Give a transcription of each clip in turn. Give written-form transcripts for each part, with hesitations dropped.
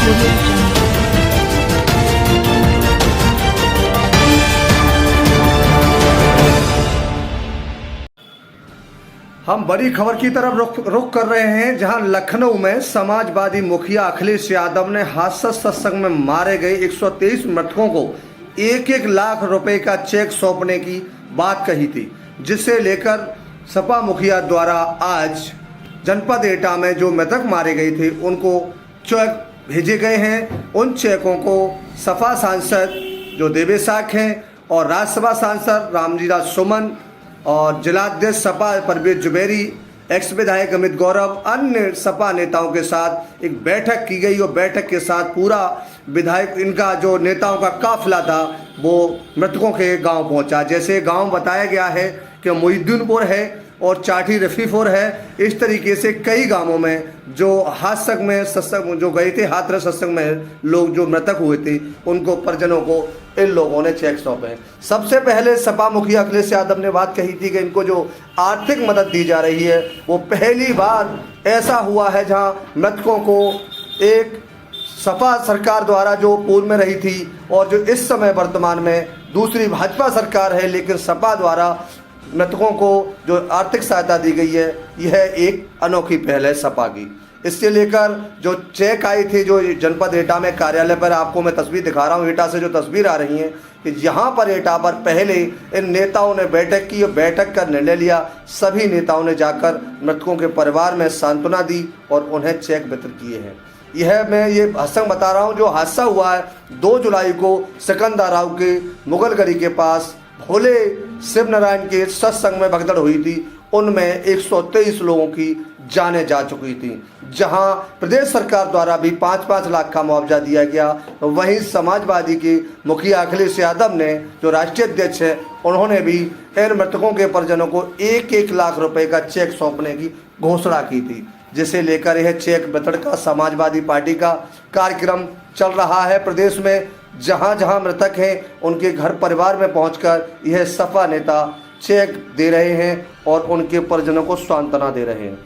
हम बड़ी खबर की तरफ रुख कर रहे हैं, जहां लखनऊ में समाजवादी मुखिया अखिलेश यादव ने हादसा सत्संग में मारे गए 123 मृतकों को 1-1 लाख रुपए का चेक सौंपने की बात कही थी, जिसे लेकर सपा मुखिया द्वारा आज जनपद एटा में जो मृतक मारे गए थे उनको चेक भेजे गए हैं। उन चेकों को सपा सांसद जो देवेशाख हैं और राज्यसभा सांसद रामजीराज सुमन और जिलाध्यक्ष सपा परवेज जुबैरी, एक्स विधायक अमित गौरव, अन्य सपा नेताओं के साथ एक बैठक की गई और बैठक के साथ पूरा विधायक इनका जो नेताओं का काफिला था वो मृतकों के गांव पहुंचा। जैसे गांव बताया गया है कि मोहिद्दीनपुर है और चाटी रफीपुर है, इस तरीके से कई गांवों में जो हादसक में सत्संग जो गए थे, हाथरस सत्संग में लोग जो मृतक हुए थे उनको परिजनों को इन लोगों ने चेक सौंपे। सबसे पहले सपा मुखिया अखिलेश यादव ने बात कही थी कि इनको जो आर्थिक मदद दी जा रही है वो पहली बार ऐसा हुआ है जहां मृतकों को एक सपा सरकार द्वारा जो पूर्व में रही थी और जो इस समय वर्तमान में दूसरी भाजपा सरकार है, लेकिन सपा द्वारा मृतकों को जो आर्थिक सहायता दी गई है यह एक अनोखी पहल है सपा की। इससे लेकर जो चेक आई थी जो जनपद एटा में कार्यालय पर, आपको मैं तस्वीर दिखा रहा हूँ, एटा से जो तस्वीर आ रही है कि यहाँ पर एटा पर पहले इन नेताओं ने बैठक की और बैठक का निर्णय लिया। सभी नेताओं ने जाकर मृतकों के परिवार में सांत्वना दी और उन्हें चेक वितरित किए हैं। यह मैं ये प्रसंग बता रहा हूँ जो हादसा हुआ है 2 जुलाई को सिकंदराव के मुगलगढ़ी के पास भोले शिव नारायण के सत्संग में भगदड़ हुई थी। उनमें 123 लोगों की जानें जा चुकी थी, जहां प्रदेश सरकार द्वारा भी 5-5 लाख का मुआवजा दिया गया। वहीं समाजवादी के मुखिया अखिलेश यादव ने जो राष्ट्रीय अध्यक्ष है उन्होंने भी इन मृतकों के परिजनों को 1-1 लाख रुपए का चेक सौंपने की घोषणा की थी, जिसे लेकर यह चेक वितरण का समाजवादी पार्टी का कार्यक्रम चल रहा है प्रदेश में। जहां जहां मृतक हैं उनके घर परिवार में पहुंचकर यह सपा नेता चेक दे रहे हैं और उनके परिजनों को सांत्वना दे रहे हैं।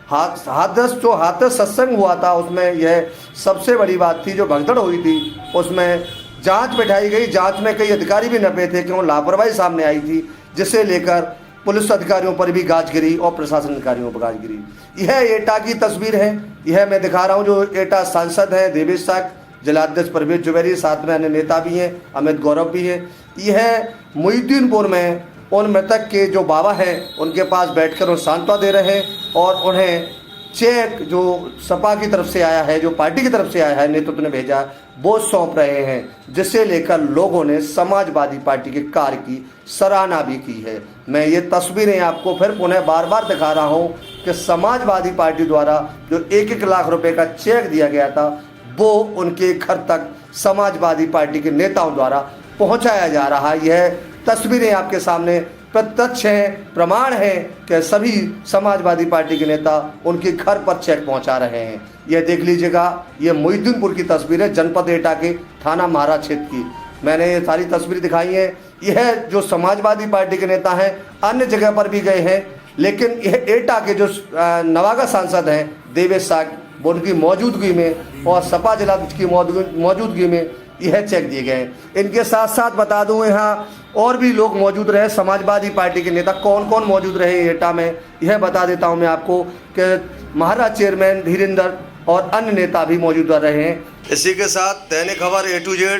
हाथरस सत्संग हुआ था उसमें यह सबसे बड़ी बात थी, जो भगदड़ हुई थी उसमें जांच बैठाई गई। जांच में कई अधिकारी भी नपे थे क्यों लापरवाही सामने आई थी, जिसे लेकर पुलिस अधिकारियों पर भी गाज गिरी और प्रशासन अधिकारियों पर गाज गिरी। यह एटा की तस्वीर है, यह मैं दिखा रहा हूँ। जो एटा सांसद हैं देवेशाख, जिलाध्यक्ष परवेज जुबैरी, साथ में अन्य नेता भी हैं, अमित गौरव भी हैं। यह मोहिद्दीनपुर में उन मृतक के जो बाबा हैं उनके पास बैठकर उन्हें सांत्वना दे रहे हैं और उन्हें चेक जो सपा की तरफ से आया है, जो पार्टी की तरफ से आया है, नेतृत्व ने भेजा, वो सौंप रहे हैं, जिससे लेकर लोगों ने समाजवादी पार्टी के कार्य की सराहना भी की है। मैं ये तस्वीरें आपको फिर पुनः बार बार दिखा रहा हूँ कि समाजवादी पार्टी द्वारा जो 1-1 लाख रुपए का चेक दिया गया था वो उनके घर तक समाजवादी पार्टी के नेताओं द्वारा पहुंचाया जा रहा है। यह तस्वीरें आपके सामने प्रत्यक्ष हैं, प्रमाण है कि सभी समाजवादी पार्टी के नेता उनके घर पर चेक पहुंचा रहे हैं। यह देख लीजिएगा, यह मोहिद्दीनपुर की तस्वीर है, जनपद एटा के थाना महाराज क्षेत्र की। मैंने ये सारी तस्वीर दिखाई है। यह जो समाजवादी पार्टी के नेता हैं अन्य जगह पर भी गए हैं, लेकिन यह एटा के जो नवागा सांसद हैं देवेशाख, उनकी मौजूदगी में और सपा जिलाध्यक्ष की मौजूदगी में यह चेक दिए गए। इनके साथ साथ बता दूं यहाँ और भी लोग मौजूद रहे, समाजवादी पार्टी के नेता कौन कौन मौजूद रहे एटा में यह बता देता हूं मैं आपको कि महाराज चेयरमैन धीरेन्द्र और अन्य नेता भी मौजूद रहे हैं। इसी के साथ दैनिक खबर A to Z